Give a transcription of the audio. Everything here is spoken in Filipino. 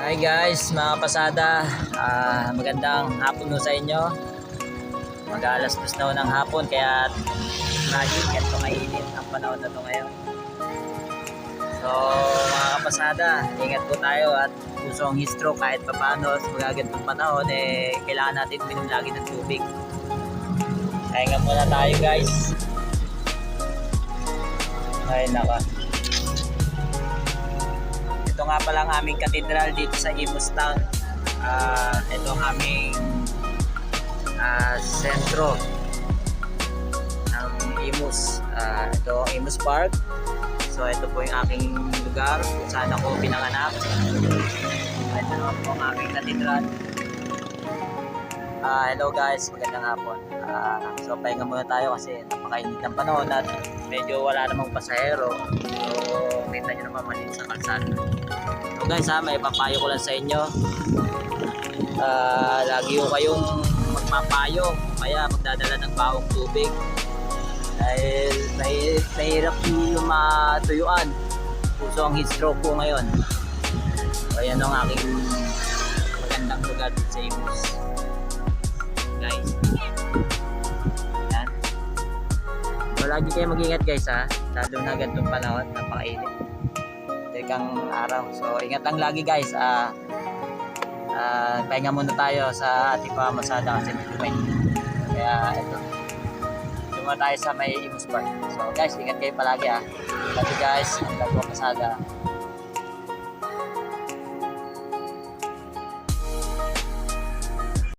Hi guys, mga pasada, magandang hapon mo sa inyo. Mag-alas 2 na ng hapon kaya imagine ganito mainit ang panahon na to ngayon. So mga kapasada, ingat po tayo at pusong histro kahit paano sa magagandang panahon kailangan natin uminom lagi ng tubig. Kaya nga muna tayo guys. Ay naka. Ito nga pala ang aming katedral dito sa Imus Town. Ito ang aming sentro ng Imus. Ito ang Imus Park. So ito po yung aking lugar kung saan ako pinanganak. Ito naman po ang aming katedral. Hello guys, magandang hapon. So pahinga muna tayo kasi napakainit ng panahon at medyo wala namang pasahero. So kita nyo naman maliit sa kalsada. So guys may papayo ko lang sa inyo. Lagi ko kayong magpapayo kaya magdadala ng bawang tubig dahil mahirap yung matuyuan. Puso ang heat stroke po ngayon. So yan ang aking magandang lugar sa Imus guys. Yan. So lagi kayo mag-ingat guys lalo na ganitong panahon, napakainit tekang araw. So ingat lang lagi guys. Pahinga muna tayo sa ating pamasada kasi kaya ito muna tayo sa may Imus Park. So guys, ingat kayo palagi lagi guys, ang pasada.